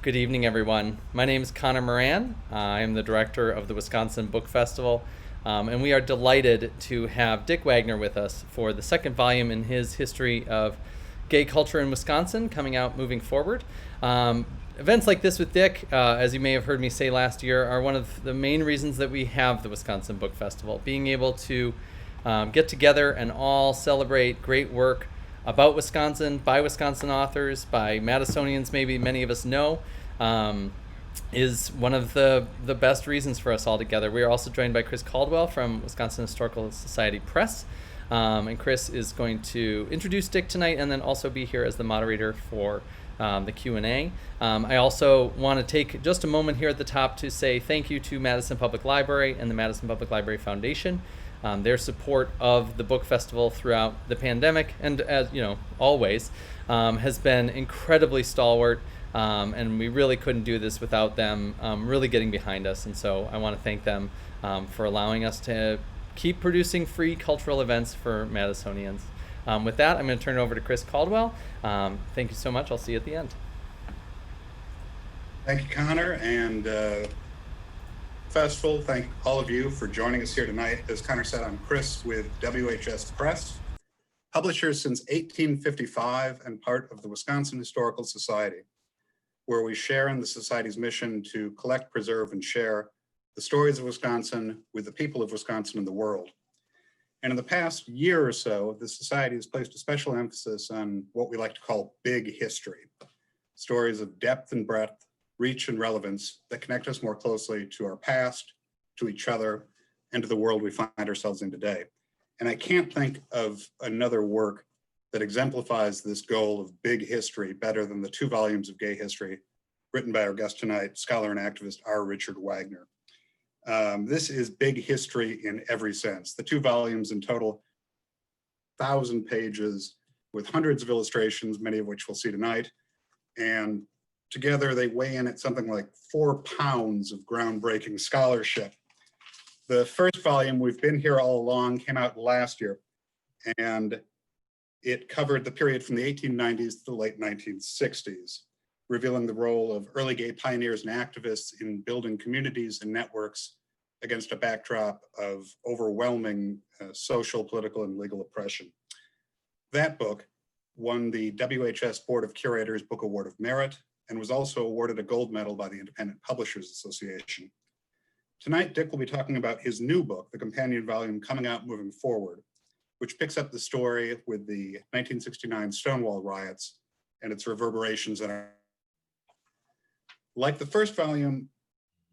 Good evening, everyone. My name is Connor Moran. I am the director of the Wisconsin Book Festival, and we are delighted to have Dick Wagner with us for the second volume in his history of gay culture in Wisconsin, coming out moving forward. Events like this with Dick, as you may have heard me say last year, are one of the main reasons that we have the Wisconsin Book Festival. Being able to get together and all celebrate great work about Wisconsin, by Wisconsin authors, by Madisonians maybe many of us know, is one of the best reasons for us all together. We are also joined by Chris Caldwell from Wisconsin Historical Society Press. And Chris is going to introduce Dick tonight and then also be here as the moderator for the Q&A. I also want to take just a moment here at the top to say thank you to Madison Public Library and the Madison Public Library Foundation. Their support of the book festival throughout the pandemic, and as you know, always, has been incredibly stalwart, and we really couldn't do this without them really getting behind us. And so I want to thank them for allowing us to keep producing free cultural events for Madisonians. With that, I'm going to turn it over to Chris Caldwell. Thank you so much. I'll see you at the end. Thank you, Connor, and Festival. Thank all of you for joining us here tonight. As Connor said, I'm Chris with WHS Press, publisher since 1855 and part of the Wisconsin Historical Society, where we share in the Society's mission to collect, preserve, and share the stories of Wisconsin with the people of Wisconsin and the world. And in the past year or so, the Society has placed a special emphasis on what we like to call big history, stories of depth and breadth, reach and relevance that connect us more closely to our past, to each other, and to the world we find ourselves in today. And I can't think of another work that exemplifies this goal of big history better than the 2 volumes of gay history written by our guest tonight, scholar and activist R. Richard Wagner. This is big history in every sense. The 2 volumes in total, 1,000 pages with hundreds of illustrations, many of which we'll see tonight. And together, they weigh in at something like 4 pounds of groundbreaking scholarship. The first volume, We've Been Here All Along, came out last year, and it covered the period from the 1890s to the late 1960s, revealing the role of early gay pioneers and activists in building communities and networks against a backdrop of overwhelming social, political, and legal oppression. That book won the WHS Board of Curators Book Award of Merit, and was also awarded a gold medal by the Independent Publishers Association. Tonight, Dick will be talking about his new book, the companion volume Coming Out Moving Forward, which picks up the story with the 1969 Stonewall riots and its reverberations in our. Like the first volume,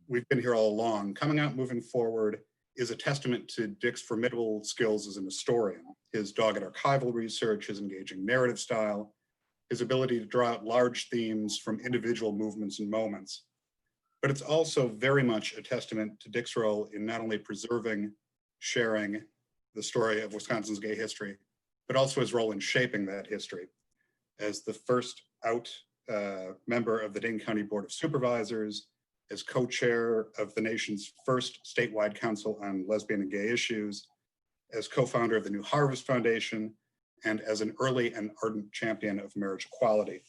We've Been Here All Along, Coming Out Moving Forward is a testament to Dick's formidable skills as an historian, his dogged archival research, his engaging narrative style, his ability to draw out large themes from individual movements and moments. But it's also very much a testament to Dick's role in not only preserving, sharing the story of Wisconsin's gay history, but also his role in shaping that history. As the first out member of the Dane County Board of Supervisors, as co-chair of the nation's first statewide council on lesbian and gay issues, as co-founder of the New Harvest Foundation, and as an early and ardent champion of marriage equality.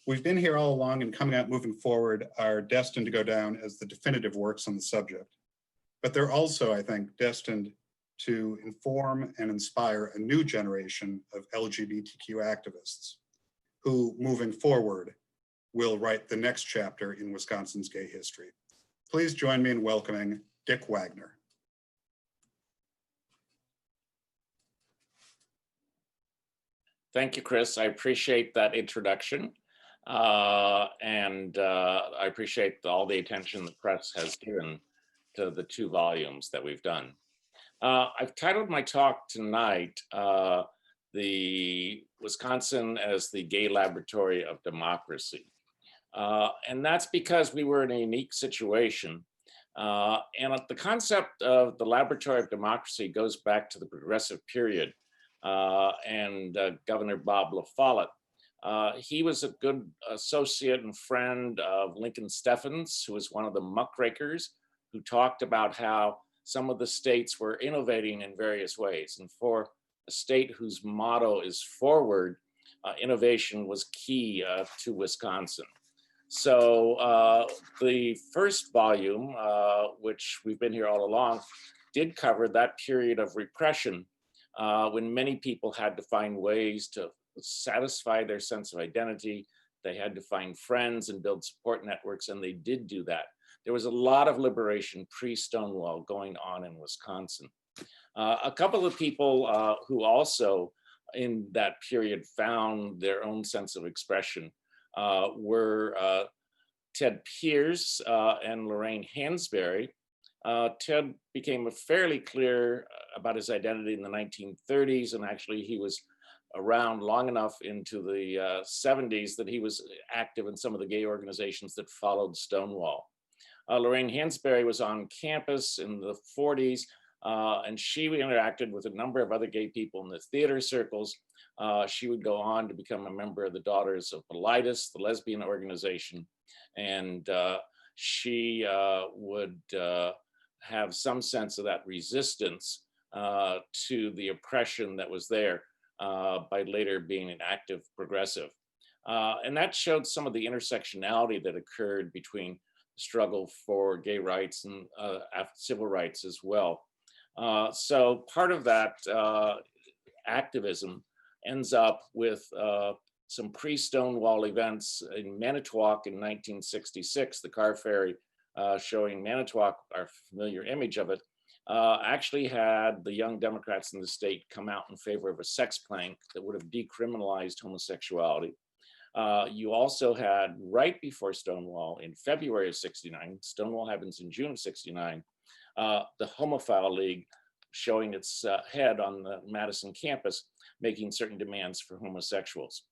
We've Been Here All Along and Coming Out Moving Forward are destined to go down as the definitive works on the subject. But they're also, I think, destined to inform and inspire a new generation of LGBTQ activists who, moving forward, will write the next chapter in Wisconsin's gay history. Please join me in welcoming Dick Wagner. Thank you, Chris. I appreciate that introduction. And I appreciate all the attention the press has given to the 2 volumes that we've done. I've titled my talk tonight, The Wisconsin as the Gay Laboratory of Democracy. And that's because we were in a unique situation. And the concept of the Laboratory of Democracy goes back to the Progressive period. And Governor Bob La Follette. He was a good associate and friend of Lincoln Steffens, who was one of the muckrakers who talked about how some of the states were innovating in various ways. And for a state whose motto is forward, innovation was key to Wisconsin. So the first volume, which we've been here all along, did cover that period of repression when many people had to find ways to satisfy their sense of identity. They had to find friends and build support networks, and they did do that. There was a lot of liberation pre-Stonewall going on in Wisconsin. A couple of people who also in that period found their own sense of expression were Ted Pierce and Lorraine Hansberry. Ted became fairly clear about his identity in the 1930s, and actually he was around long enough into the 70s that he was active in some of the gay organizations that followed Stonewall. Lorraine Hansberry was on campus in the 40s, and she interacted with a number of other gay people in the theater circles. She would go on to become a member of the Daughters of Bilitis, the lesbian organization, and she would have some sense of that resistance to the oppression that was there by later being an active progressive. And that showed some of the intersectionality that occurred between the struggle for gay rights and civil rights as well. So part of that activism ends up with some pre-Stonewall events in Manitowoc in 1966, the car ferry showing Manitowoc, our familiar image of it, actually had the young Democrats in the state come out in favor of a sex plank that would have decriminalized homosexuality. You also had, right before Stonewall, in February of '69, Stonewall happens in June of '69, the Homophile League showing its head on the Madison campus, making certain demands for homosexuals.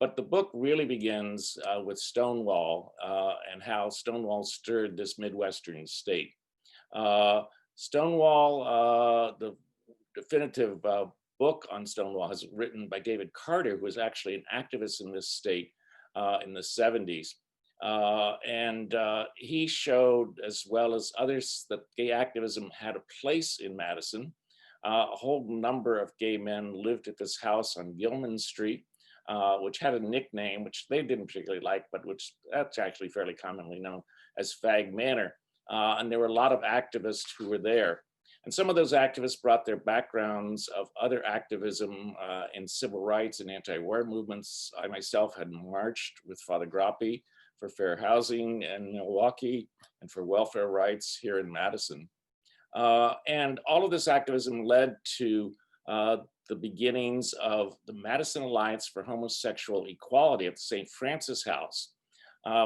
But the book really begins with Stonewall and how Stonewall stirred this Midwestern state. Stonewall, the definitive book on Stonewall is written by David Carter, who was actually an activist in this state in the 70s. And he showed, as well as others, that gay activism had a place in Madison. A whole number of gay men lived at this house on Gilman Street, which had a nickname, which they didn't particularly like, but which that's actually fairly commonly known as Fag Manor. And there were a lot of activists who were there. And some of those activists brought their backgrounds of other activism in civil rights and anti-war movements. I myself had marched with Father Grappi for fair housing in Milwaukee and for welfare rights here in Madison. And all of this activism led to the beginnings of the Madison Alliance for Homosexual Equality at the St. Francis House,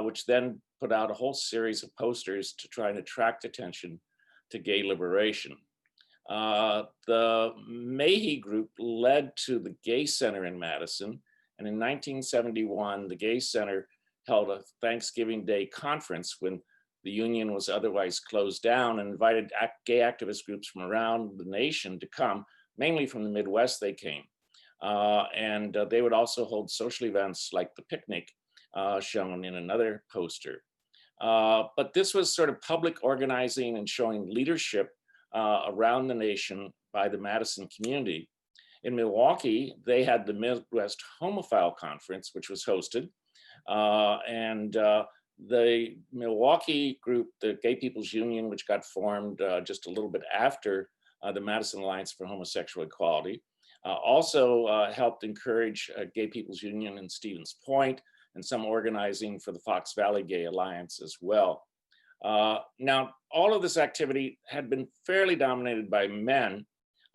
which then put out a whole series of posters to try and attract attention to gay liberation. The Mahey Group led to the Gay Center in Madison, and in 1971, the Gay Center held a Thanksgiving Day conference when the union was otherwise closed down, and invited gay activist groups from around the nation to come, mainly from the Midwest they came. And they would also hold social events like the picnic shown in another poster. But this was sort of public organizing and showing leadership around the nation by the Madison community. In Milwaukee, they had the Midwest Homophile Conference, which was hosted. And the Milwaukee group, the Gay People's Union, which got formed just a little bit after the Madison Alliance for Homosexual Equality, also helped encourage Gay People's Union in Stevens Point, and some organizing for the Fox Valley Gay Alliance as well. Now, all of this activity had been fairly dominated by men,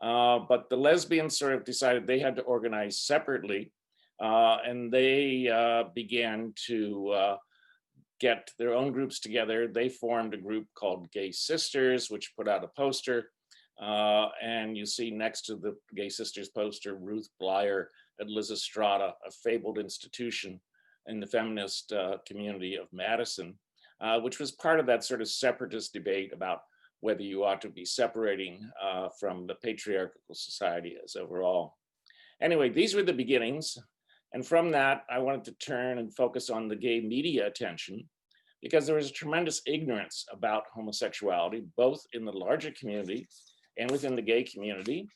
but the lesbians sort of decided they had to organize separately, and they began to get their own groups together. They formed a group called Gay Sisters, which put out a poster. And you see next to the Gay Sisters poster, Ruth Blyer and Liz Estrada, a fabled institution in the feminist community of Madison, which was part of that sort of separatist debate about whether you ought to be separating from the patriarchal society as overall. Anyway, these were the beginnings. And from that, I wanted to turn and focus on the gay media attention, because there was a tremendous ignorance about homosexuality, both in the larger community and within the gay community.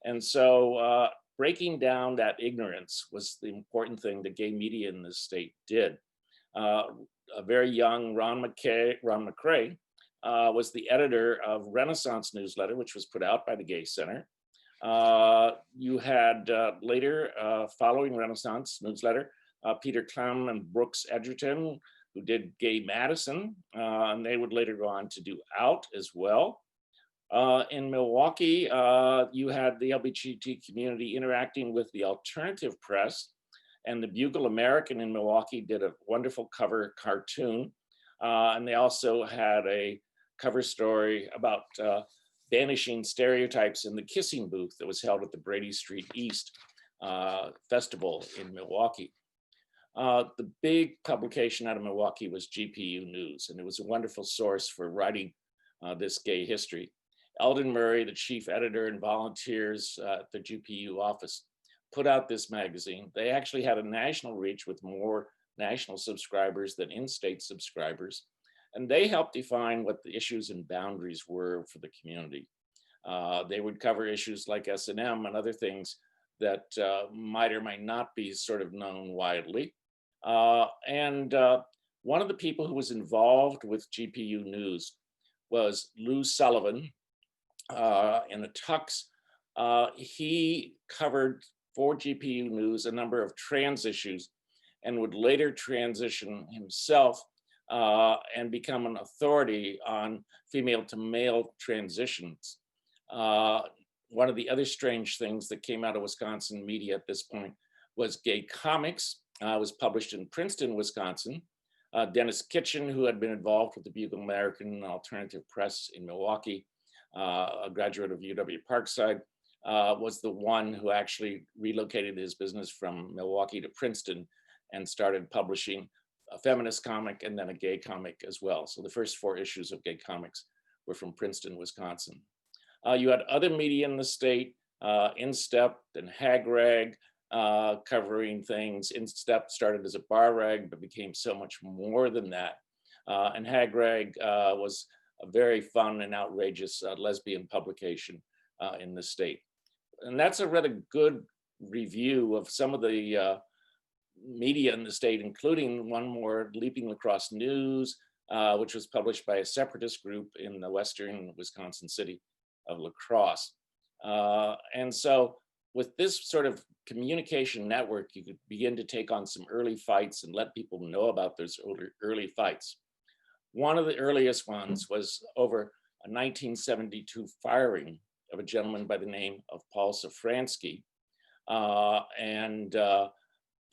And so breaking down that ignorance was the important thing that gay media in this state did. a very young Ron McCrae was the editor of Renaissance newsletter, which was put out by the Gay Center. You had later, following Renaissance newsletter, Peter Clem and Brooks Edgerton, who did Gay Madison, and they would later go on to do Out as well. In Milwaukee, you had the LGBT community interacting with the alternative press, and the Bugle American in Milwaukee did a wonderful cover cartoon. And they also had a cover story about banishing stereotypes in the kissing booth that was held at the Brady Street East Festival in Milwaukee. The big publication out of Milwaukee was GPU News, and it was a wonderful source for writing this gay history. Eldon Murray, the chief editor and volunteers at the GPU office, put out this magazine. They actually had a national reach with more national subscribers than in-state subscribers. And they helped define what the issues and boundaries were for the community. They would cover issues like S&M and other things that might or might not be sort of known widely. And one of the people who was involved with GPU News was Lou Sullivan in a tux. He covered for GPU News a number of trans issues and would later transition himself and become an authority on female to male transitions. One of the other strange things that came out of Wisconsin media at this point was Gay Comics. It was published in Princeton, Wisconsin. Dennis Kitchen, who had been involved with the Bugle American Alternative Press in Milwaukee, a graduate of UW Parkside, was the one who actually relocated his business from Milwaukee to Princeton and started publishing a feminist comic and then a gay comic as well. So the first 4 issues of Gay Comics were from Princeton, Wisconsin. You had other media in the state, Instep and Hagrag, covering things. Instep started as a bar rag, but became so much more than that. And Hagrag was a very fun and outrageous lesbian publication in the state. And that's a rather good review of some of the media in the state, including one more, Leaping Lacrosse News, which was published by a separatist group in the western Wisconsin city of La Crosse. And so with this sort of communication network, you could begin to take on some early fights and let people know about those early fights. One of the earliest ones was over a 1972 firing of a gentleman by the name of Paul Safransky.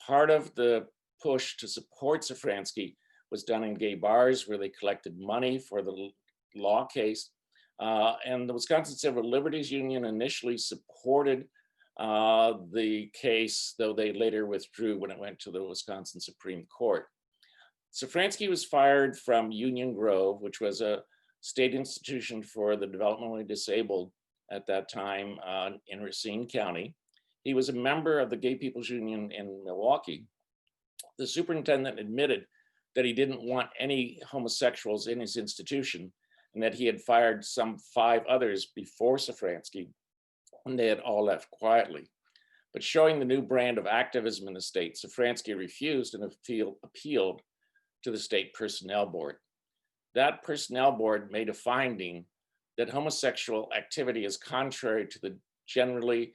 Part of the push to support Safransky was done in gay bars where they collected money for the law case. And the Wisconsin Civil Liberties Union initially supported the case, though they later withdrew when it went to the Wisconsin Supreme Court. Safransky was fired from Union Grove, which was a state institution for the developmentally disabled at that time in Racine County. He was a member of the Gay People's Union in Milwaukee. The superintendent admitted that he didn't want any homosexuals in his institution and that he had fired some 5 others before Safransky, and they had all left quietly. But showing the new brand of activism in the state, Safransky refused and appealed to the state personnel board. That personnel board made a finding that homosexual activity is contrary to the generally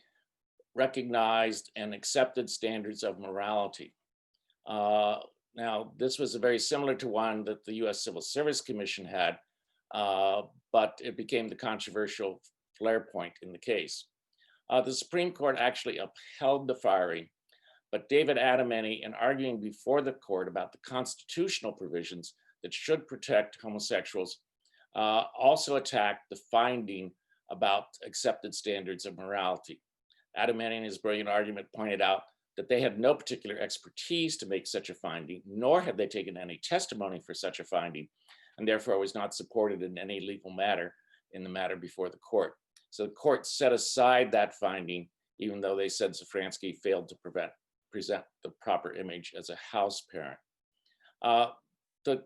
recognized and accepted standards of morality. Now, this was very similar to one that the U.S. Civil Service Commission had, but it became the controversial flare point in the case. The Supreme Court actually upheld the firing, but David Adamany, in arguing before the court about the constitutional provisions that should protect homosexuals, also attacked the finding about accepted standards of morality. Adamany, in his brilliant argument, pointed out that they had no particular expertise to make such a finding, nor had they taken any testimony for such a finding, and therefore was not supported in any legal matter in the matter before the court. So the court set aside that finding, even though they said Safransky failed to present the proper image as a house parent. The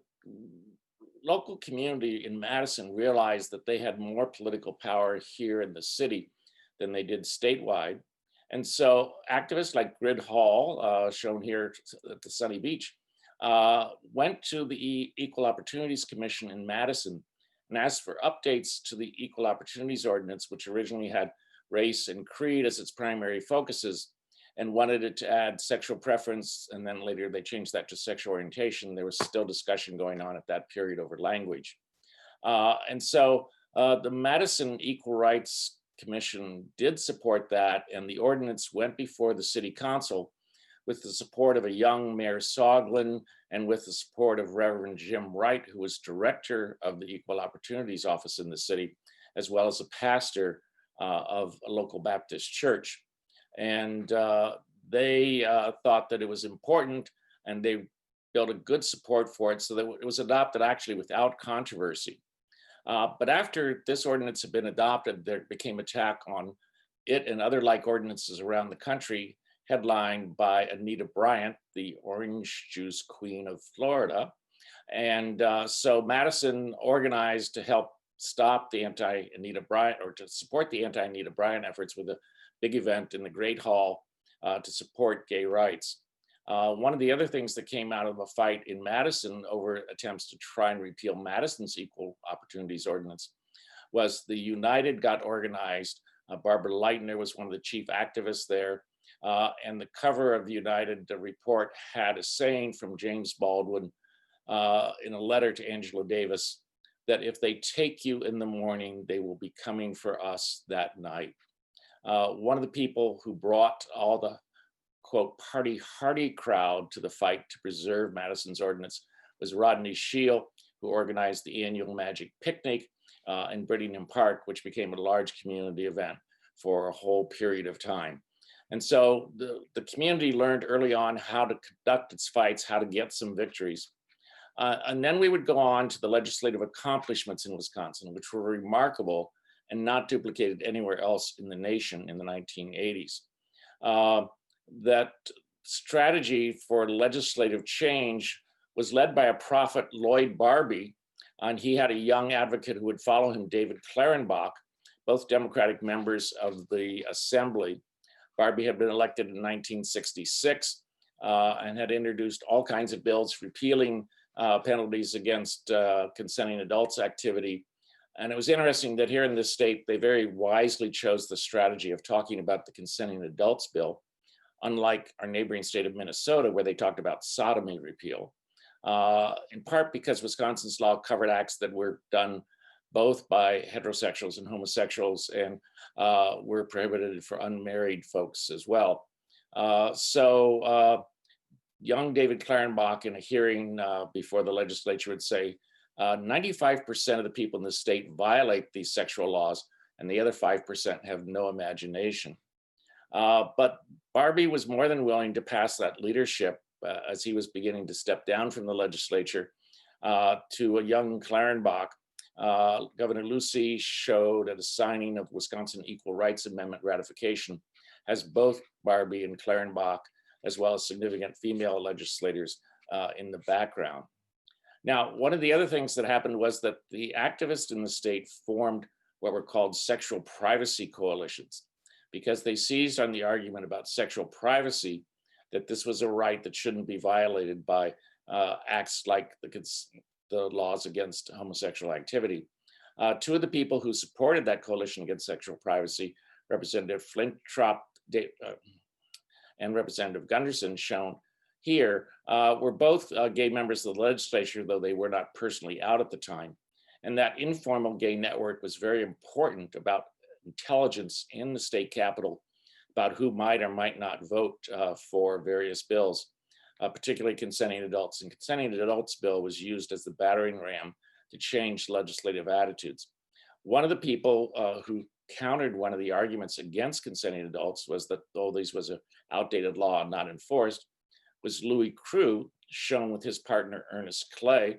local community in Madison realized that they had more political power here in the city than they did statewide. And so activists like Grid Hall, shown here at the Sunny Beach, went to the Equal Opportunities Commission in Madison and asked for updates to the Equal Opportunities Ordinance, which originally had race and creed as its primary focuses, and wanted it to add sexual preference, and then later they changed that to sexual orientation. There was still discussion going on at that period over language. And so the Madison Equal Rights Commission did support that, and the ordinance went before the city council with the support of a young Mayor Soglin and with the support of Reverend Jim Wright, who was director of the Equal Opportunities Office in the city, as well as a pastor of a local Baptist church. And they thought that it was important, and they built a good support for it, so that it was adopted actually without controversy. But after this ordinance had been adopted, there became attack on it and other like ordinances around the country, headlined by Anita Bryant, the orange juice queen of Florida. And so Madison organized to help stop the anti-Anita Bryant, or to support the anti-Anita Bryant efforts, with a big event in the Great Hall to support gay rights. One of the other things that came out of a fight in Madison over attempts to try and repeal Madison's Equal Opportunities Ordinance was the United got organized. Barbara Leitner was one of the chief activists there. And the cover of the United report had a saying from James Baldwin in a letter to Angela Davis, that if they take you in the morning, they will be coming for us that night. One of the people who brought all the, quote, party hardy crowd to the fight to preserve Madison's ordinance was Rodney Scheel, who organized the annual Magic Picnic in Brittingham Park, which became a large community event for a whole period of time. And so the community learned early on how to conduct its fights, how to get some victories. And then we would go on to the legislative accomplishments in Wisconsin, which were remarkable and not duplicated anywhere else in the nation in the 1980s. That strategy for legislative change was led by a prophet, Lloyd Barbie, and he had a young advocate who would follow him, David Clarenbach, both Democratic members of the Assembly. Barbie had been elected in 1966 and had introduced all kinds of bills repealing penalties against consenting adults activity. And it was interesting that here in this state, they very wisely chose the strategy of talking about the consenting adults bill, unlike our neighboring state of Minnesota, where they talked about sodomy repeal, in part because Wisconsin's law covered acts that were done both by heterosexuals and homosexuals, and were prohibited for unmarried folks as well. So young David Clarenbach, in a hearing before the legislature, would say 95% of the people in the state violate these sexual laws, and the other 5% have no imagination. But Barbie was more than willing to pass that leadership as he was beginning to step down from the legislature to a young Clarenbach. Governor Lucey showed at a signing of Wisconsin Equal Rights Amendment ratification, has both Barbie and Clarenbach, as well as significant female legislators in the background. Now, one of the other things that happened was that the activists in the state formed what were called sexual privacy coalitions, because they seized on the argument about sexual privacy, that this was a right that shouldn't be violated by acts like the laws against homosexual activity. Two of the people who supported that coalition against sexual privacy, Representative Flintrop and Representative Gunderson, shown here, were both gay members of the legislature, though they were not personally out at the time. And that informal gay network was very important about intelligence in the state capitol about who might or might not vote for various bills, particularly consenting adults. And consenting adults bill was used as the battering ram to change legislative attitudes. One of the people who countered one of the arguments against consenting adults was that, though this was an outdated law and not enforced, was Louis Crew, shown with his partner Ernest Clay.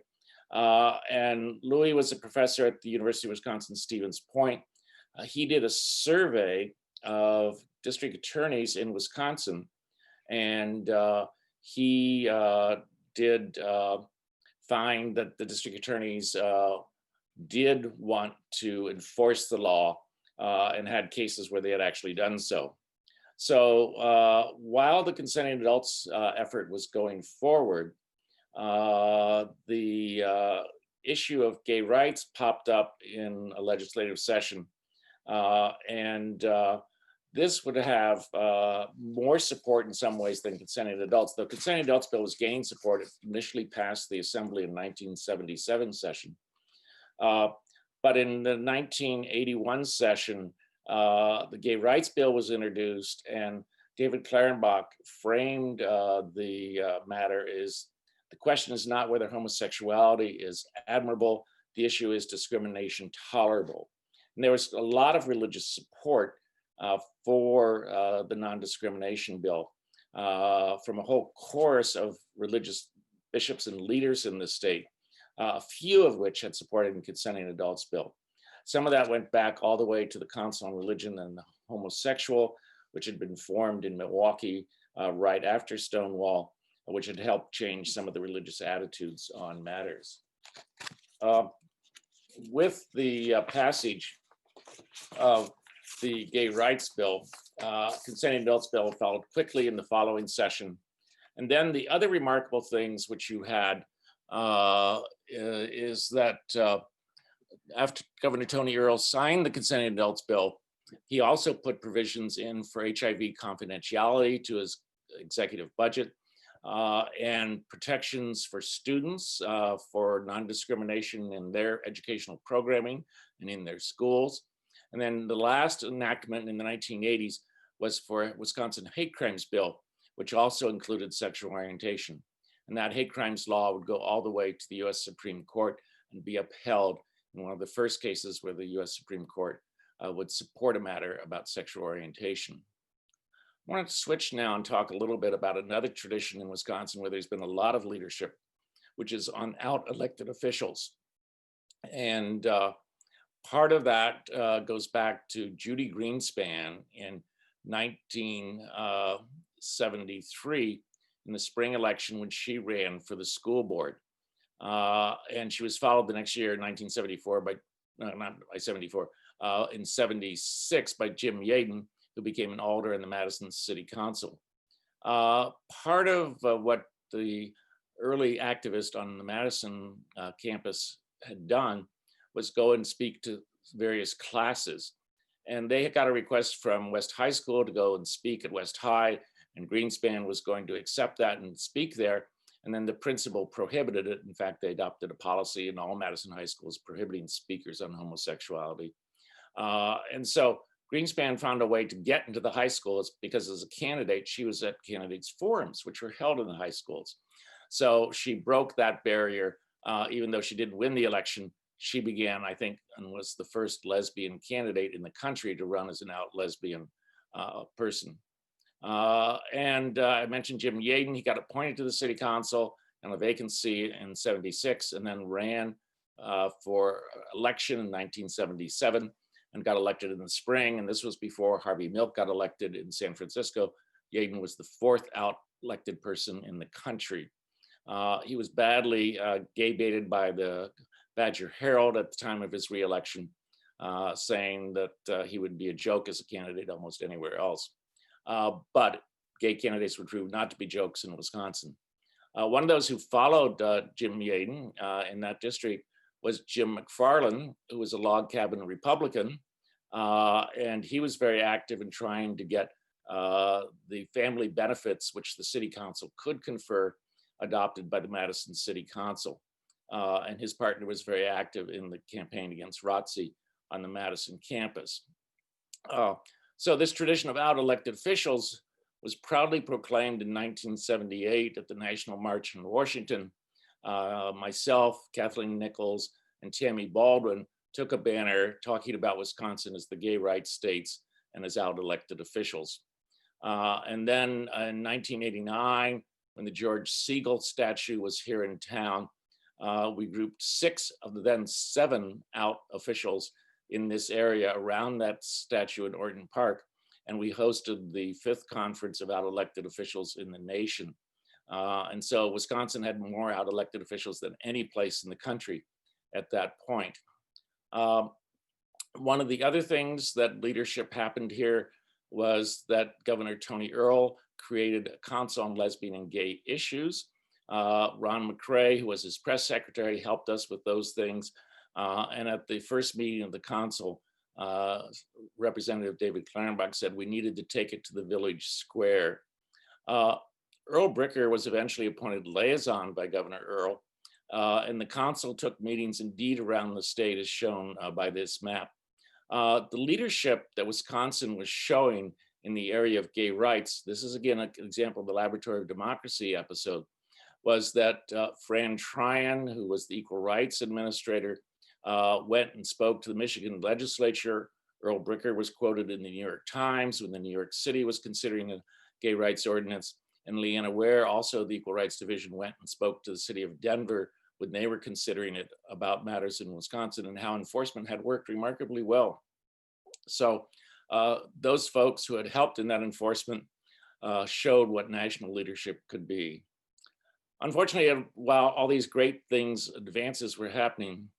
And Louis was a professor at the University of Wisconsin-Stevens Point. He did a survey of district attorneys in Wisconsin, and he did find that the district attorneys did want to enforce the law and had cases where they had actually done so. So while the consenting adults effort was going forward, the issue of gay rights popped up in a legislative session. And this would have more support in some ways than consenting adults. The consenting adults bill was gained support. It initially passed the Assembly in 1977 session. But in the 1981 session, the gay rights bill was introduced, and David Clarenbach framed the matter is the question is not whether homosexuality is admirable, the issue is discrimination tolerable. And there was a lot of religious support for the non-discrimination bill from a whole chorus of religious bishops and leaders in the state, a few of which had supported the consenting adults bill. Some of that went back all the way to the Council on Religion and the Homosexual, which had been formed in Milwaukee right after Stonewall, which had helped change some of the religious attitudes on matters. With the passage of the gay rights bill, consenting adults bill followed quickly in the following session. And then the other remarkable things which you had is that after Governor Tony Earl signed the consenting adults bill, he also put provisions in for HIV confidentiality to his executive budget and protections for students for non-discrimination in their educational programming and in their schools. And then the last enactment in the 1980s was for Wisconsin hate crimes bill, which also included sexual orientation. And that hate crimes law would go all the way to the US Supreme Court and be upheld in one of the first cases where the US Supreme Court would support a matter about sexual orientation. I want to switch now and talk a little bit about another tradition in Wisconsin where there's been a lot of leadership, which is on out elected officials. And part of that goes back to Judy Greenspan in 1973 in the spring election when she ran for the school board. And she was followed the next year in 1974 by, not by 74, in 76 by Jim Yaden, who became an alder in the Madison City Council. Part of what the early activist on the Madison campus had done was go and speak to various classes. And they had got a request from West High School to go and speak at West High, and Greenspan was going to accept that and speak there. And then the principal prohibited it. In fact, they adopted a policy in all Madison high schools prohibiting speakers on homosexuality. And so Greenspan found a way to get into the high schools because as a candidate, she was at candidates forums, which were held in the high schools. So she broke that barrier, even though she didn't win the election. She began, I think, and was the first lesbian candidate in the country to run as an out lesbian person. And I mentioned Jim Yaden. He got appointed to the city council on a vacancy in 76 and then ran for election in 1977 and got elected in the spring. And this was before Harvey Milk got elected in San Francisco. Yaden was the fourth out elected person in the country. He was badly gay baited by the Badger Herald at the time of his reelection, saying that he would be a joke as a candidate almost anywhere else. But gay candidates would prove not to be jokes in Wisconsin. One of those who followed Jim Yaden in that district was Jim McFarland, who was a log cabin Republican. And he was very active in trying to get the family benefits, which the city council could confer, adopted by the Madison City Council. And his partner was very active in the campaign against ROTC on the Madison campus. So this tradition of out elected officials was proudly proclaimed in 1978 at the National March in Washington. Myself, Kathleen Nichols, and Tammy Baldwin took a banner talking about Wisconsin as the gay rights states and as out elected officials. And then in 1989, when the George Segal statue was here in town, we grouped 6 of the then 7 out officials in this area around that statue in Orton Park. And we hosted the 5th conference of out elected officials in the nation. And so Wisconsin had more out elected officials than any place in the country at that point. One of the other things that leadership happened here was that Governor Tony Earl created a council on lesbian and gay issues, Ron McCrae, who was his press secretary, helped us with those things. And at the first meeting of the council, Representative David Clarenbach said we needed to take it to the village square. Earl Bricker was eventually appointed liaison by Governor Earl, and the council took meetings indeed around the state, as shown by this map. The leadership that Wisconsin was showing in the area of gay rights, this is again an example of the Laboratory of Democracy episode, was that Fran Tryon, who was the Equal Rights Administrator, went and spoke to the Michigan legislature. Earl Bricker was quoted in the New York Times when the New York City was considering a gay rights ordinance. And Leanna Ware, also the Equal Rights Division, went and spoke to the city of Denver when they were considering it about matters in Wisconsin and how enforcement had worked remarkably well. So those folks who had helped in that enforcement showed what national leadership could be. Unfortunately, while all these great things, advances were happening,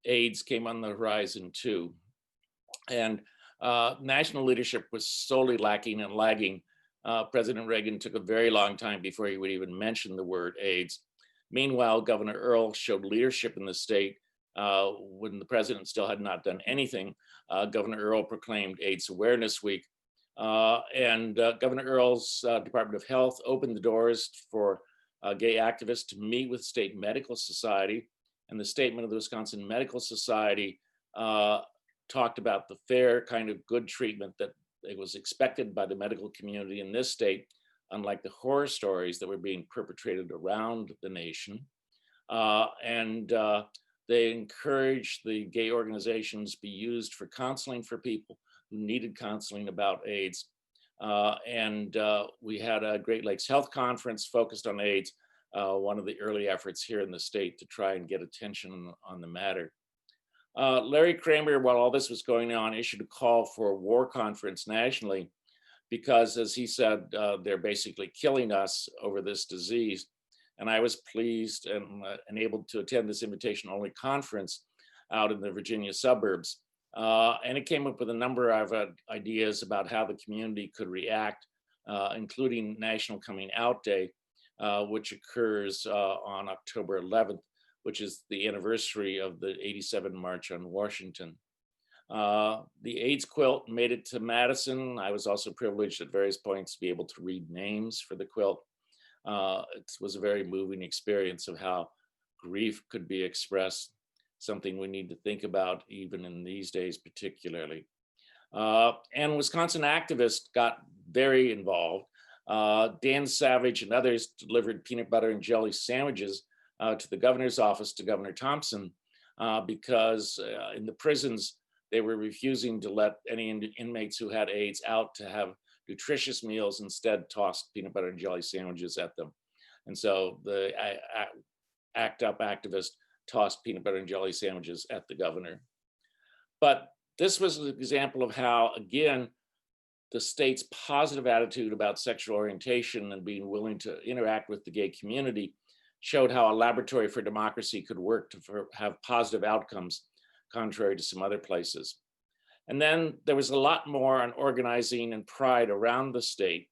AIDS came on the horizon too. And national leadership was sorely lacking and lagging. President Reagan took a very long time before he would even mention the word AIDS. Meanwhile, Governor Earl showed leadership in the state when the president still had not done anything. Governor Earl proclaimed AIDS Awareness Week. And Governor Earl's Department of Health opened the doors for gay activists to meet with State Medical Society. And the statement of the Wisconsin Medical Society talked about the fair kind of good treatment that it was expected by the medical community in this state, unlike the horror stories that were being perpetrated around the nation. They encouraged the gay organizations be used for counseling for people who needed counseling about AIDS. We had a Great Lakes Health Conference focused on AIDS, one of the early efforts here in the state to try and get attention on the matter. Larry Kramer, while all this was going on, issued a call for a war conference nationally because, as he said, they're basically killing us over this disease. And I was pleased and able to attend this invitation-only conference out in the Virginia suburbs. And it came up with a number of ideas about how the community could react, including National Coming Out Day, which occurs on October 11th, which is the anniversary of the '87 March on Washington. The AIDS quilt made it to Madison. I was also privileged at various points to be able to read names for the quilt. It was a very moving experience of how grief could be expressed, something we need to think about even in these days particularly. And Wisconsin activists got very involved. Dan Savage and others delivered peanut butter and jelly sandwiches to the governor's office, to Governor Thompson, because in the prisons, they were refusing to let any inmates who had AIDS out to have nutritious meals, instead tossed peanut butter and jelly sandwiches at them. And so the ACT UP activist tossed peanut butter and jelly sandwiches at the governor. But this was an example of how, again, the state's positive attitude about sexual orientation and being willing to interact with the gay community showed how a laboratory for democracy could work to have positive outcomes, contrary to some other places. And then there was a lot more on organizing and pride around the state.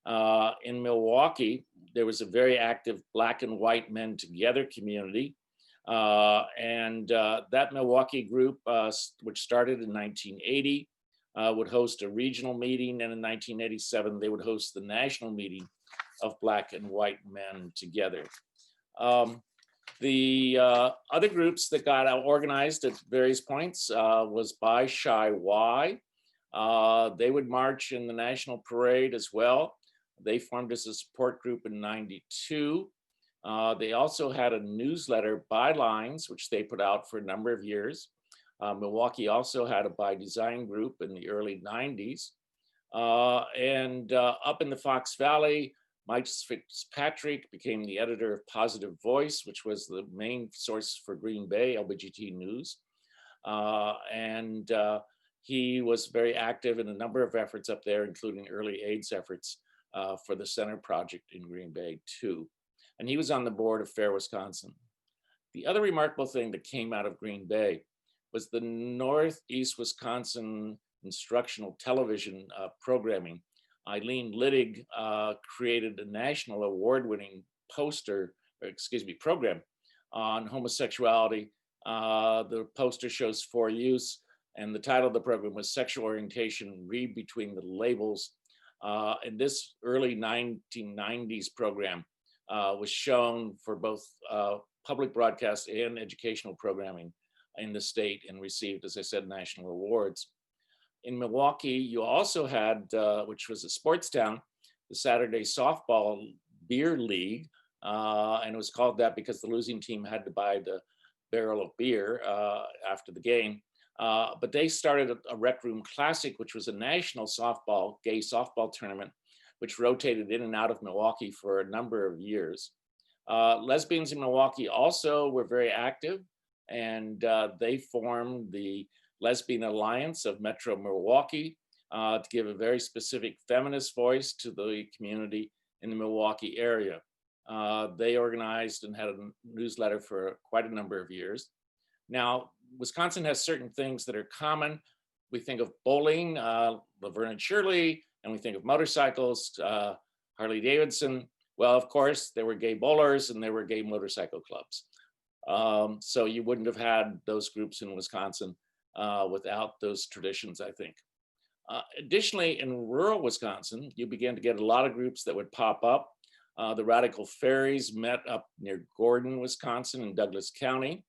In Milwaukee, there was a very active Black and White Men Together community. That Milwaukee group, which started in 1980, would host a regional meeting. And in 1987, they would host the national meeting of Black and White Men Together. The other groups that got organized at various points was Bi Chi Y. They would march in the national parade as well. They formed as a support group in '92. They also had a newsletter, Bylines, which they put out for a number of years. Milwaukee also had a By Design group in the early '90s. Up in the Fox Valley, Mike Fitzpatrick became the editor of Positive Voice, which was the main source for Green Bay LGBT news. He was very active in a number of efforts up there, including early AIDS efforts for the Center Project in Green Bay too. And he was on the board of Fair Wisconsin. The other remarkable thing that came out of Green Bay was the Northeast Wisconsin instructional television programming. Eileen Littig created a national award-winning poster program on homosexuality. The poster shows for use, and the title of the program was Sexual Orientation, Read Between the Labels. And this early 1990s program was shown for both public broadcast and educational programming in the state and received, as I said, national awards. In Milwaukee, you also had, which was a sports town, the Saturday Softball Beer League. And it was called that because the losing team had to buy the barrel of beer after the game. But they started a Rec Room Classic, which was a national gay softball tournament, which rotated in and out of Milwaukee for a number of years. Lesbians in Milwaukee also were very active, and they formed the Lesbian Alliance of Metro Milwaukee to give a very specific feminist voice to the community in the Milwaukee area. They organized and had a newsletter for quite a number of years. Now, Wisconsin has certain things that are common. We think of bowling, Laverne and Shirley, and we think of motorcycles, Harley Davidson. Well, of course, there were gay bowlers and there were gay motorcycle clubs. So you wouldn't have had those groups in Wisconsin without those traditions, I think. Additionally, in rural Wisconsin, you began to get a lot of groups that would pop up. The Radical Fairies met up near Gordon, Wisconsin, in Douglas County.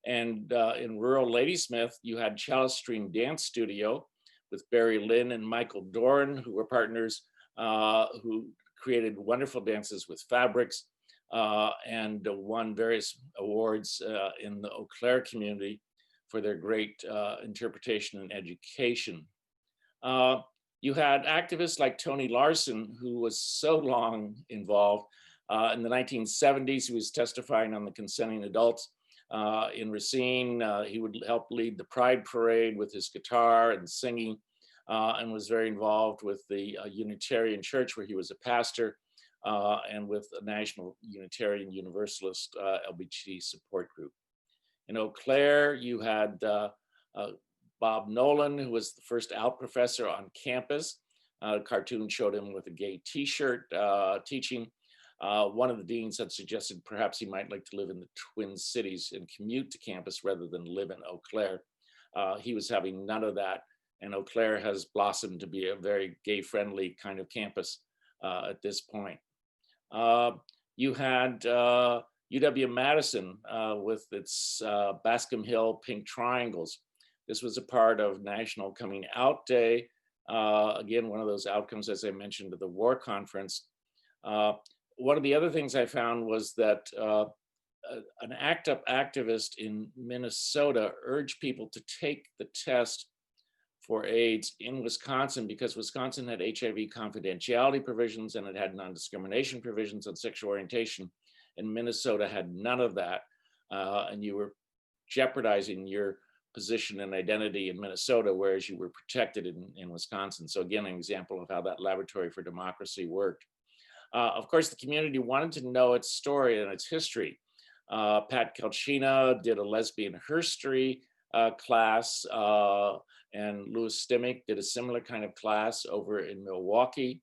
And in rural Ladysmith, you had Chalice Stream Dance Studio with Barry Lynn and Michael Doran, who were partners who created wonderful dances with fabrics and won various awards in the Eau Claire community for their great interpretation and education. You had activists like Tony Larson, who was so long involved. In the 1970s, he was testifying on the consenting adults in Racine. He would help lead the Pride Parade with his guitar and singing, and was very involved with the Unitarian Church, where he was a pastor, and with a National Unitarian Universalist LGBT support group. In Eau Claire, you had Bob Nolan, who was the first out professor on campus. A cartoon showed him with a gay t-shirt teaching. One of the deans had suggested perhaps he might like to live in the Twin Cities and commute to campus rather than live in Eau Claire. He was having none of that, and Eau Claire has blossomed to be a very gay-friendly kind of campus at this point. You had UW-Madison with its Bascom Hill Pink Triangles. This was a part of National Coming Out Day. Again, one of those outcomes, as I mentioned, of the war conference. One of the other things I found was that an ACT UP activist in Minnesota urged people to take the test for AIDS in Wisconsin because Wisconsin had HIV confidentiality provisions and it had non-discrimination provisions on sexual orientation, and Minnesota had none of that. And you were jeopardizing your position and identity in Minnesota, whereas you were protected in Wisconsin. So again, an example of how that laboratory for democracy worked. Of course, the community wanted to know its story and its history. Pat Kalchina did a lesbian herstory class, and Louis Stimmick did a similar kind of class over in Milwaukee.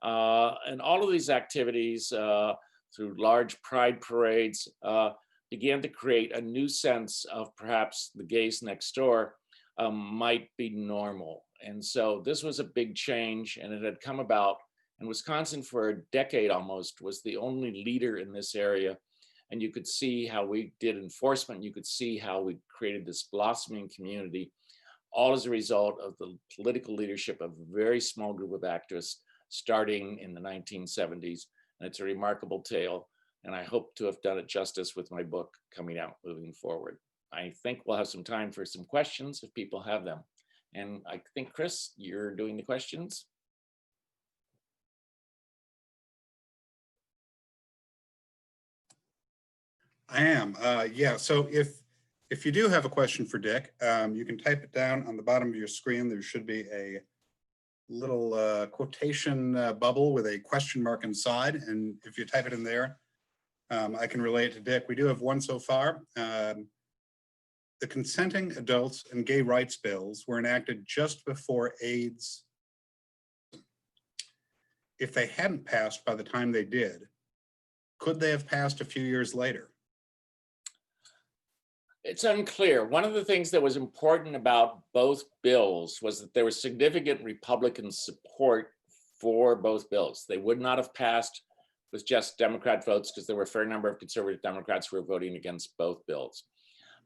And all of these activities through large pride parades began to create a new sense of perhaps the gays next door might be normal. And so this was a big change, and it had come about. And Wisconsin for a decade almost was the only leader in this area. And you could see how we did enforcement. You could see how we created this blossoming community, all as a result of the political leadership of a very small group of activists starting in the 1970s. And it's a remarkable tale. And I hope to have done it justice with my book coming out moving forward. I think we'll have some time for some questions if people have them. And I think, Chris, you're doing the questions. I am, yeah. So if you do have a question for Dick, you can type it down on the bottom of your screen. There should be a little quotation bubble with a question mark inside. And if you type it in there, I can relay it to Dick. We do have one so far. The consenting adults and gay rights bills were enacted just before AIDS. If they hadn't passed by the time they did, Could they have passed a few years later? It's unclear. One of the things that was important about both bills was that there was significant Republican support for both bills. They would not have passed with just Democrat votes because there were a fair number of conservative Democrats who were voting against both bills.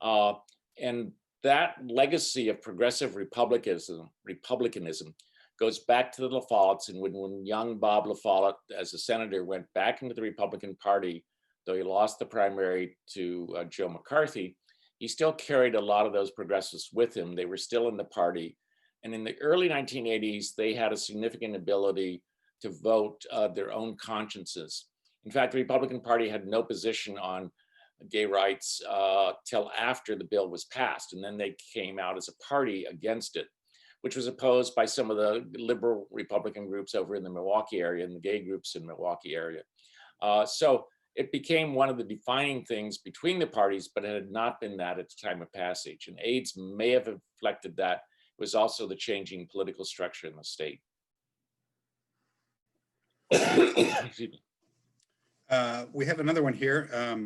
And that legacy of progressive republicanism goes back to the La Follettes. And when young Bob La Follette, as a senator, went back into the Republican Party, though he lost the primary to Joe McCarthy, he still carried a lot of those progressives with him. They were still in the party. And in the early 1980s, they had a significant ability to vote their own consciences. In fact, the Republican Party had no position on gay rights till after the bill was passed. And then they came out as a party against it, which was opposed by some of the liberal Republican groups over in the Milwaukee area and the gay groups in the Milwaukee area. So it became one of the defining things between the parties, but it had not been that at the time of passage. And AIDS may have reflected that. It was also the changing political structure in the state. Excuse me. We have another one here.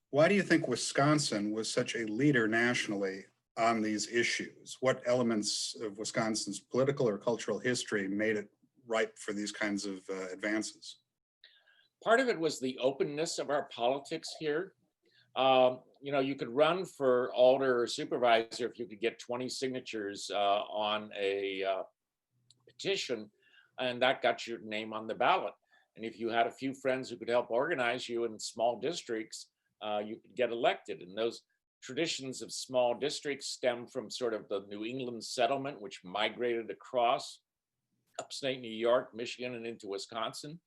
Why do you think Wisconsin was such a leader nationally on these issues? What elements of Wisconsin's political or cultural history made it ripe for these kinds of advances? Part of it was the openness of our politics here. You could run for alder or supervisor if you could get 20 signatures on a petition, and that got your name on the ballot. And if you had a few friends who could help organize you in small districts, you could get elected. And those traditions of small districts stem from sort of the New England settlement, which migrated across upstate New York, Michigan, and into Wisconsin.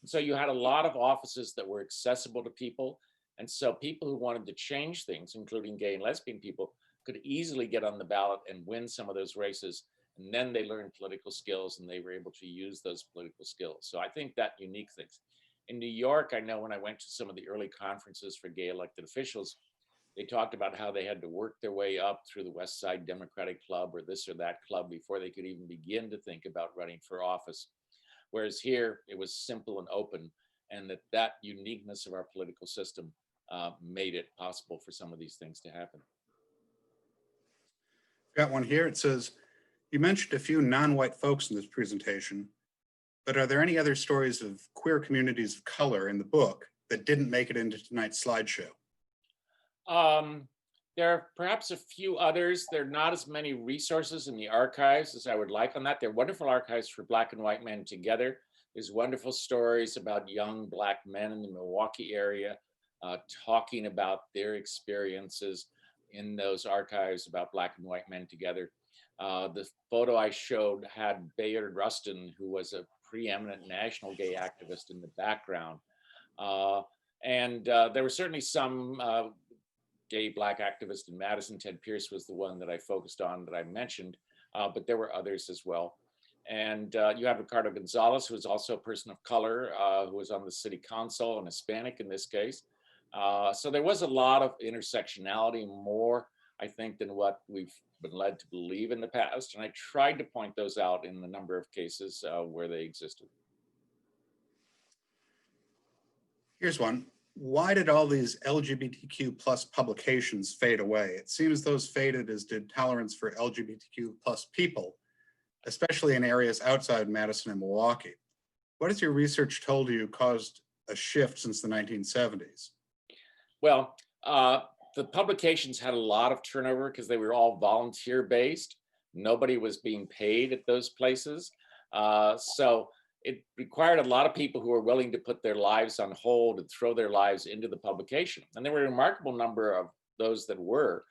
And so you had a lot of offices that were accessible to people. And so people who wanted to change things, including gay and lesbian people, could easily get on the ballot and win some of those races. And then they learned political skills and they were able to use those political skills. So I think that unique things. In New York, I know when I went to some of the early conferences for gay elected officials, they talked about how they had to work their way up through the West Side Democratic Club or this or that club before they could even begin to think about running for office. Whereas here, it was simple and open, and that uniqueness of our political system made it possible for some of these things to happen. Got one here. It says, you mentioned a few non-white folks in this presentation, but are there any other stories of queer communities of color in the book that didn't make it into tonight's slideshow? There are perhaps a few others. There are not as many resources in the archives as I would like on that. There are wonderful archives for Black and white men together. There's wonderful stories about young Black men in the Milwaukee area talking about their experiences in those archives about Black and white men together. The photo I showed had Bayard Rustin, who was a preeminent national gay activist, in the background. And there were certainly some gay Black activist in Madison. Ted Pierce was the one that I focused on that I mentioned, but there were others as well. And you have Ricardo Gonzalez, who is also a person of color, who was on the city council, and Hispanic in this case. So there was a lot of intersectionality, more, I think, than what we've been led to believe in the past. And I tried to point those out in the number of cases where they existed. Here's one. Why did all these LGBTQ plus publications fade away? It seems those faded as did tolerance for LGBTQ plus people, especially in areas outside Madison and Milwaukee. What has your research told you caused a shift since the 1970s? Well, the publications had a lot of turnover because they were all volunteer based. Nobody was being paid at those places. So it required a lot of people who were willing to put their lives on hold and throw their lives into the publication. And there were a remarkable number of those that were.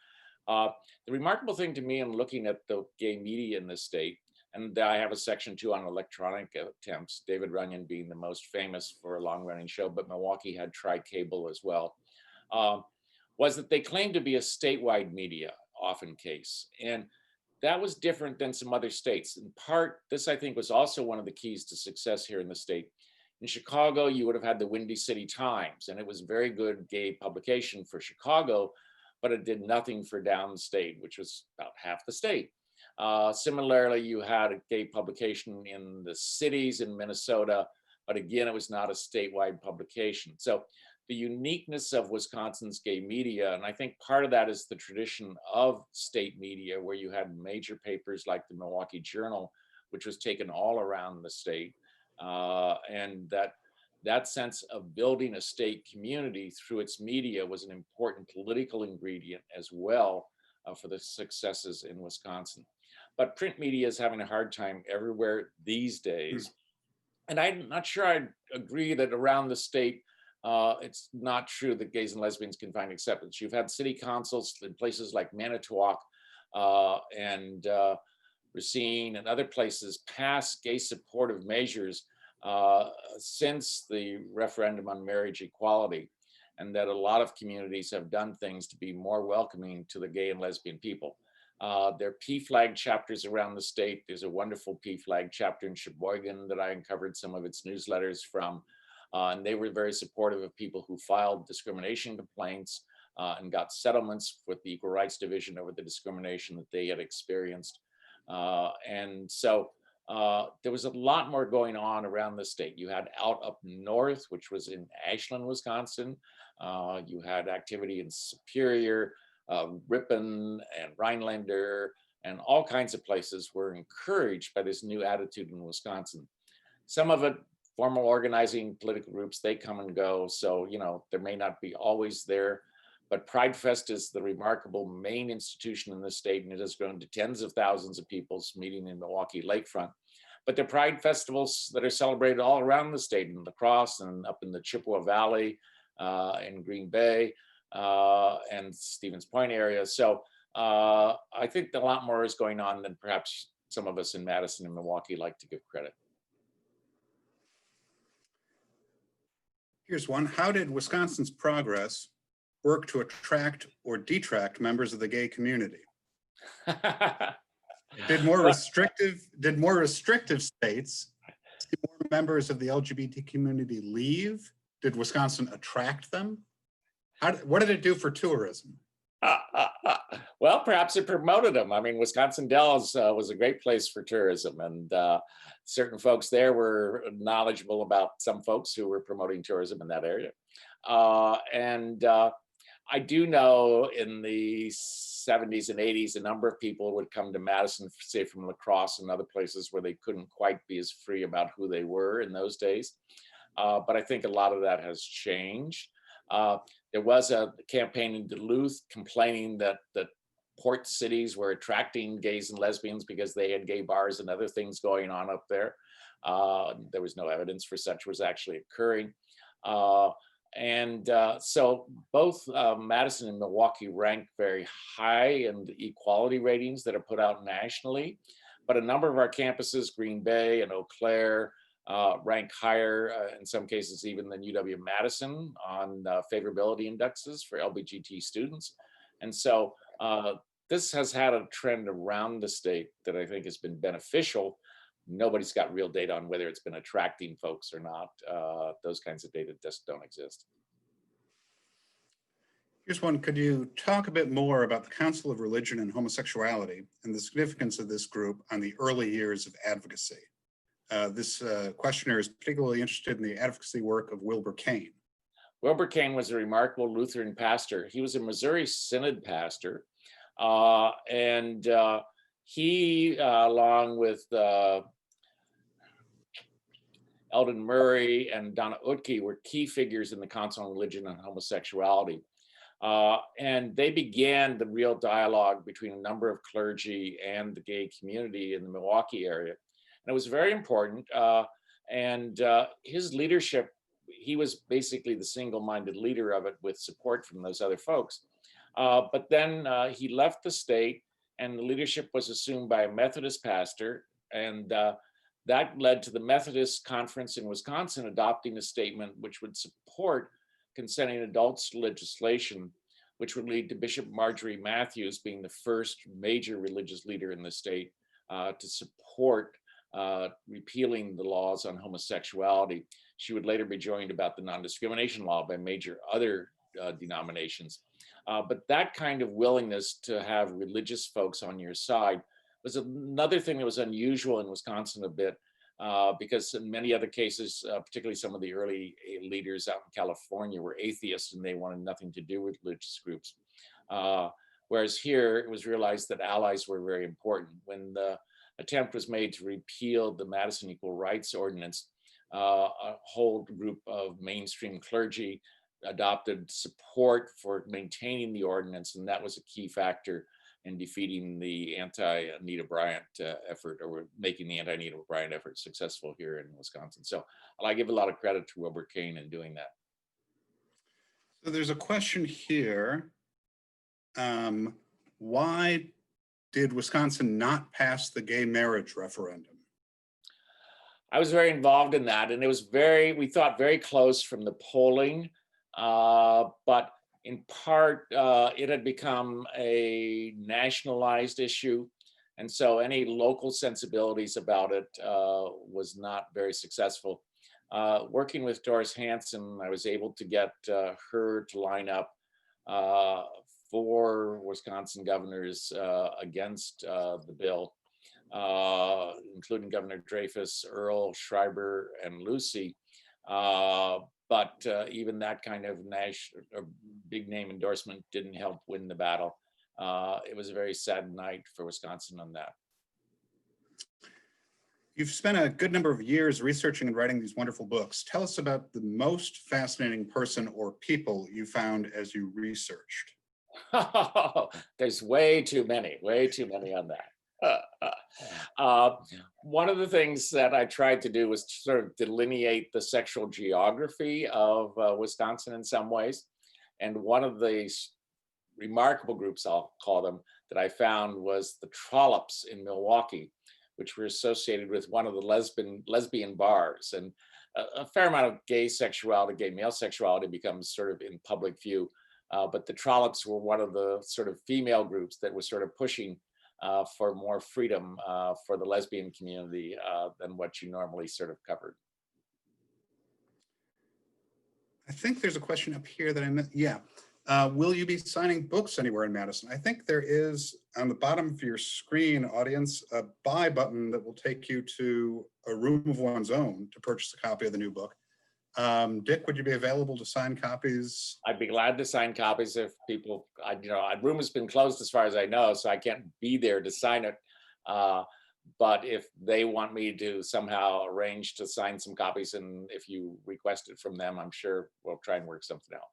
The remarkable thing to me in looking at the gay media in this state, and I have a section too on electronic attempts, David Runyon being the most famous for a long running show, but Milwaukee had Tri-Cable as well, was that they claimed to be a statewide media, often case. And that was different than some other states. In part, this I think was also one of the keys to success here in the state. In Chicago, you would have had the Windy City Times, and it was a very good gay publication for Chicago, but it did nothing for downstate, which was about half the state. Similarly, you had a gay publication in the cities in Minnesota, but again, it was not a statewide publication. So the uniqueness of Wisconsin's gay media, and I think part of that is the tradition of state media, where you had major papers like the Milwaukee Journal, which was taken all around the state, and that sense of building a state community through its media was an important political ingredient as well for the successes in Wisconsin. But print media is having a hard time everywhere these days. And I'm not sure I'd agree that around the state, it's not true that gays and lesbians can find acceptance. You've had city councils in places like Manitowoc and Racine and other places pass gay supportive measures since the referendum on marriage equality, and that a lot of communities have done things to be more welcoming to the gay and lesbian people. There are PFLAG chapters around the state. There's a wonderful PFLAG chapter in Sheboygan that I uncovered some of its newsletters from. And they were very supportive of people who filed discrimination complaints and got settlements with the Equal Rights Division over the discrimination that they had experienced. And so there was a lot more going on around the state. You had Out Up North, which was in Ashland, Wisconsin. You had activity in Superior, Ripon and Rhinelander, and all kinds of places were encouraged by this new attitude in Wisconsin. Some of it, formal organizing political groups, they come and go. So, you know, there may not be always there, but Pride Fest is the remarkable main institution in the state, and it has grown to tens of thousands of people meeting in Milwaukee Lakefront. But there are Pride festivals that are celebrated all around the state, in La Crosse and up in the Chippewa Valley, in Green Bay, and Stevens Point area. So I think a lot more is going on than perhaps some of us in Madison and Milwaukee like to give credit. Here's one. How did Wisconsin's progress work to attract or detract members of the gay community? Did more restrictive states see more members of the LGBT community leave? Did Wisconsin attract them? What did it do for tourism? Well, perhaps it promoted them. I mean, Wisconsin Dells was a great place for tourism, and certain folks there were knowledgeable about some folks who were promoting tourism in that area. I do know in the 70s and 80s, a number of people would come to Madison, say from La Crosse and other places where they couldn't quite be as free about who they were in those days. But I think a lot of that has changed. There was a campaign in Duluth complaining that port cities were attracting gays and lesbians because they had gay bars and other things going on up there. There was no evidence for such was actually occurring. So both Madison and Milwaukee rank very high in the equality ratings that are put out nationally, but a number of our campuses, Green Bay and Eau Claire, rank higher in some cases even than UW-Madison on favorability indexes for LGBT students. And so this has had a trend around the state that I think has been beneficial. Nobody's got real data on whether it's been attracting folks or not. Those kinds of data just don't exist. Here's one. Could you talk a bit more about the Council of Religion and Homosexuality and the significance of this group on the early years of advocacy? This questioner is particularly interested in the advocacy work of Wilbur Cain. Wilbur Cain was a remarkable Lutheran pastor. He was a Missouri Synod pastor, he, along with Eldon Murray and Donna Utke, were key figures in the Council on Religion and Homosexuality. And they began the real dialogue between a number of clergy and the gay community in the Milwaukee area. And it was very important. His leadership, he was basically the single-minded leader of it with support from those other folks. But then he left the state and the leadership was assumed by a Methodist pastor. And that led to the Methodist Conference in Wisconsin adopting a statement which would support consenting adults legislation, which would lead to Bishop Marjorie Matthews being the first major religious leader in the state to support repealing the laws on homosexuality. She would later be joined about the non-discrimination law by major other denominations. But that kind of willingness to have religious folks on your side was another thing that was unusual in Wisconsin a bit. because in many other cases, particularly some of the early leaders out in California were atheists and they wanted nothing to do with religious groups. Whereas here it was realized that allies were very important. When the attempt was made to repeal the Madison Equal Rights Ordinance, a whole group of mainstream clergy adopted support for maintaining the ordinance, and that was a key factor in defeating the anti-Anita Bryant effort, or making the anti-Anita Bryant effort successful here in Wisconsin. So I give a lot of credit to Wilbur Kane in doing that. So there's a question here. Why did Wisconsin not pass the gay marriage referendum? I was very involved in that, and it was we thought very close from the polling, but in part, it had become a nationalized issue. And so any local sensibilities about it was not very successful. Working with Doris Hanson, I was able to get her to line up 4 Wisconsin governors against the bill, including Governor Dreyfus, Earl, Schreiber, and Lucy. But even that kind of big name endorsement didn't help win the battle. It was a very sad night for Wisconsin on that. You've spent a good number of years researching and writing these wonderful books. Tell us about the most fascinating person or people you found as you researched. There's way too many on that. One of the things that I tried to do was to sort of delineate the sexual geography of Wisconsin in some ways. And one of the remarkable groups, I'll call them, that I found was the Trollops in Milwaukee, which were associated with one of the lesbian bars. And a fair amount of gay male sexuality becomes sort of in public view. But the Trollops were one of the sort of female groups that was sort of pushing for more freedom for the lesbian community than what you normally sort of covered. I think there's a question up here that I missed. Yeah. Will you be signing books anywhere in Madison? I think there is on the bottom of your screen, audience, a buy button that will take you to a room of one's own to purchase a copy of the new book. Dick, would you be available to sign copies? I'd be glad to sign copies if people, room has been closed as far as I know, so I can't be there to sign it. But if they want me to somehow arrange to sign some copies, and if you request it from them, I'm sure we'll try and work something out.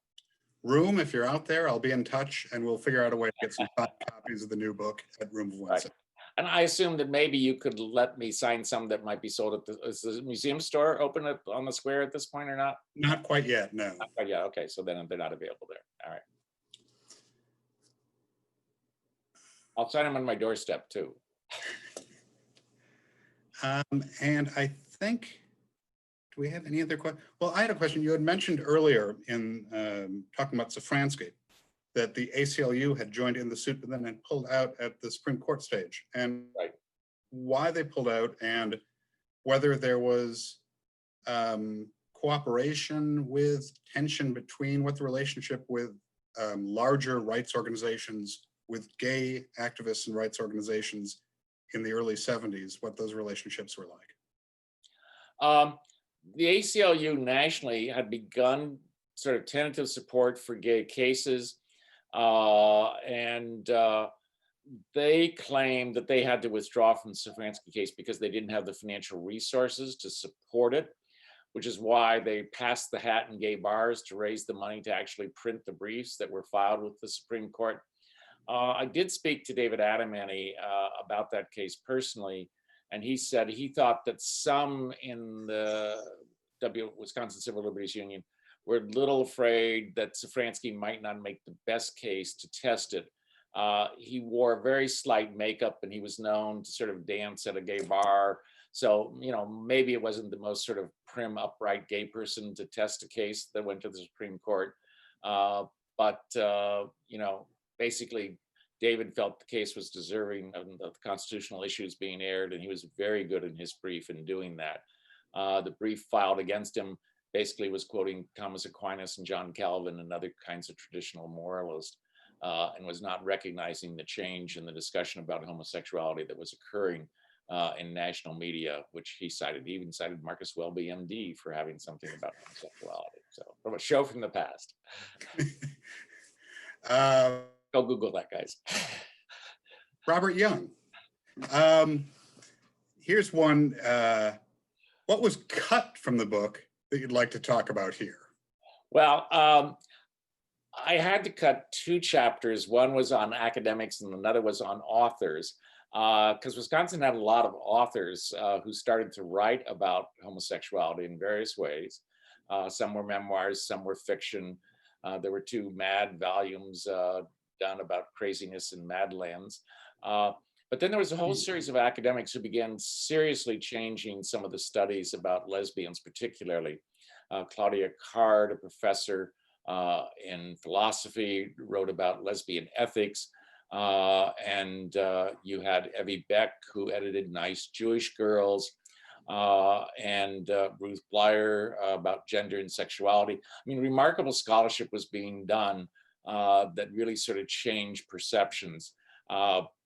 Room, if you're out there, I'll be in touch and we'll figure out a way to get some copies of the new book at Room of One's Own. And I assume that maybe you could let me sign some that might be sold at is the museum store open on the square at this point or not? Not quite yet, no. Not quite yet. Okay, so then they're not available there. All right. I'll sign them on my doorstep too. And I think, do we have any other questions? Well, I had a question. You had mentioned earlier in talking about Safransky that the ACLU had joined in the suit, but then had pulled out at the Supreme Court stage, and right. Why they pulled out, and whether there was cooperation with tension between what the relationship with larger rights organizations, with gay activists and rights organizations in the early 70s, what those relationships were like. The ACLU nationally had begun sort of tentative support for gay cases. And they claimed that they had to withdraw from the Safransky case because they didn't have the financial resources to support it, which is why they passed the hat in gay bars to raise the money to actually print the briefs that were filed with the Supreme Court. I did speak to David Adamany about that case personally, and he said he thought that some in the Wisconsin Civil Liberties Union were a little afraid that Safransky might not make the best case to test it. He wore very slight makeup and he was known to sort of dance at a gay bar. So, maybe it wasn't the most sort of prim, upright gay person to test a case that went to the Supreme Court. But basically, David felt the case was deserving of the constitutional issues being aired, and he was very good in his brief in doing that. The brief filed against him basically was quoting Thomas Aquinas and John Calvin and other kinds of traditional moralists, and was not recognizing the change in the discussion about homosexuality that was occurring in national media, which he cited. He even cited Marcus Welby, MD, for having something about homosexuality. So, from a show from the past. Go Google that, guys. Robert Young. Here's one. What was cut from the book that you'd like to talk about here? Well, I had to cut 2 chapters. One was on academics and another was on authors, because Wisconsin had a lot of authors who started to write about homosexuality in various ways. Some were memoirs, some were fiction. There were 2 Mad volumes done about craziness in Madlands. But then there was a whole series of academics who began seriously changing some of the studies about lesbians, particularly. Claudia Card, a professor in philosophy, wrote about lesbian ethics. And you had Evie Beck, who edited Nice Jewish Girls, and Ruth Blyer about gender and sexuality. I mean, remarkable scholarship was being done that really sort of changed perceptions.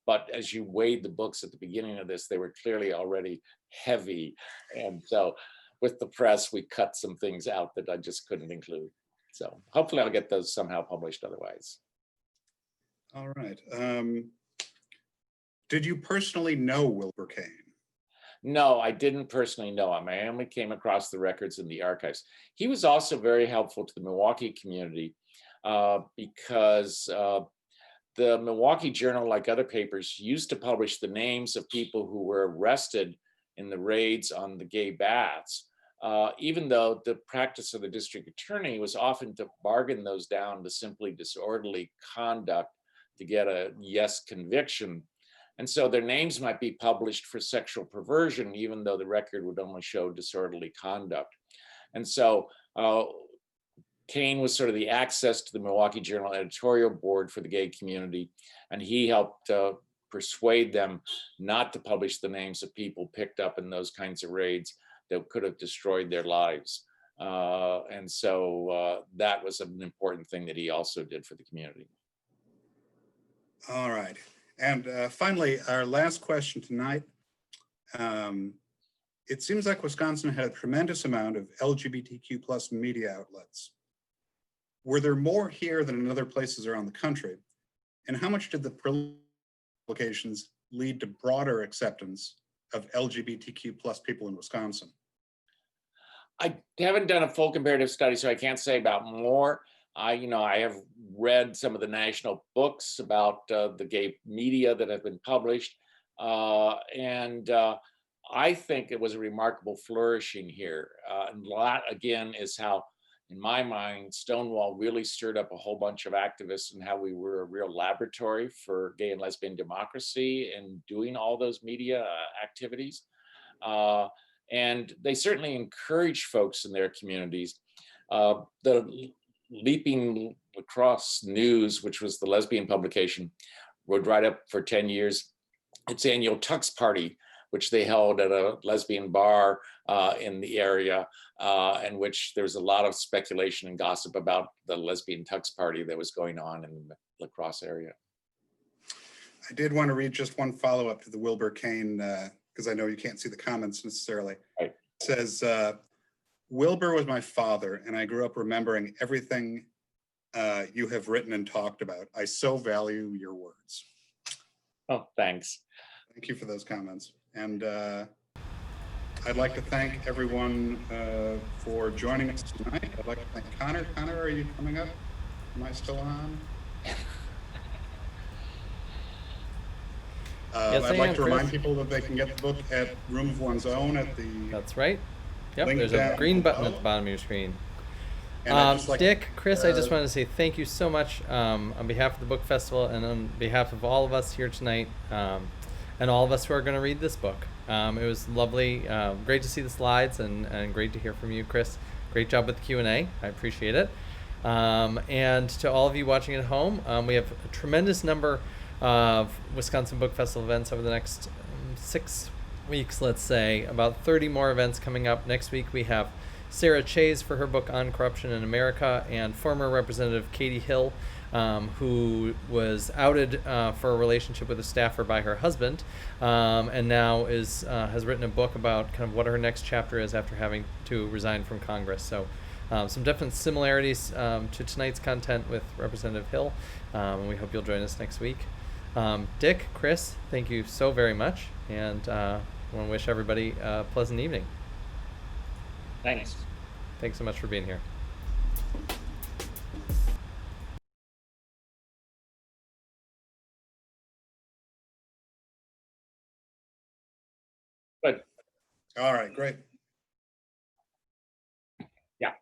But as you weighed the books at the beginning of this, they were clearly already heavy. And so with the press, we cut some things out that I just couldn't include. So hopefully I'll get those somehow published otherwise. All right. Did you personally know Wilbur Cain? No, I didn't personally know him. I only came across the records in the archives. He was also very helpful to the Milwaukee community because the Milwaukee Journal, like other papers, used to publish the names of people who were arrested in the raids on the gay baths, even though the practice of the district attorney was often to bargain those down to simply disorderly conduct to get a yes conviction. And so their names might be published for sexual perversion, even though the record would only show disorderly conduct. And so Cain was sort of the access to the Milwaukee Journal editorial board for the gay community, and he helped persuade them not to publish the names of people picked up in those kinds of raids that could have destroyed their lives. And so that was an important thing that he also did for the community. All right. And finally, our last question tonight. It seems like Wisconsin had a tremendous amount of LGBTQ plus media outlets. Were there more here than in other places around the country? And how much did the publications lead to broader acceptance of LGBTQ plus people in Wisconsin? I haven't done a full comparative study, so I can't say about more. I have read some of the national books about the gay media that have been published. And I think it was a remarkable flourishing here. And a lot, again, is how, in my mind, Stonewall really stirred up a whole bunch of activists and how we were a real laboratory for gay and lesbian democracy and doing all those media activities. And they certainly encouraged folks in their communities. The Leaping Lacrosse News, which was the lesbian publication, would write up for 10 years its annual Tux Party, which they held at a lesbian bar in the area, in which there was a lot of speculation and gossip about the lesbian Tux Party that was going on in the La Crosse area. I did want to read just one follow-up to the Wilbur Cain, because I know you can't see the comments necessarily. Right. It says, Wilbur was my father, and I grew up remembering everything you have written and talked about. I so value your words. Oh, thanks. Thank you for those comments. And I'd like to thank everyone for joining us tonight. I'd like to thank Connor. Connor, are you coming up? Am I still on? Yes, I'd like to remind Chris. people that they can get the book at Room of One's Own at the... That's right. Yep, link there's a down green button below. at the bottom of your screen. And I'd just like Dick, Chris, I just uh, wanted to say thank you so much on behalf of the book festival and on behalf of all of us here tonight and all of us who are going to read this book. It was lovely, great to see the slides and great to hear from you, Chris. Great job with the Q&A. I appreciate it. And to all of you watching at home, we have a tremendous number of Wisconsin Book Festival events over the next 6 weeks, let's say. About 30 more events coming up. Next week we have Sarah Chase for her book On Corruption in America, and former Representative Katie Hill who was outed for a relationship with a staffer by her husband, and now has written a book about kind of what her next chapter is after having to resign from Congress. So some definite similarities to tonight's content with Representative Hill, and we hope you'll join us next week. Dick, Chris, thank you so very much, and I want to wish everybody a pleasant evening. Thanks. Thanks so much for being here. Good. All right, great. Yeah.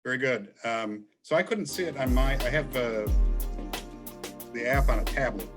Very good. So I couldn't see it on I have the app on a tablet.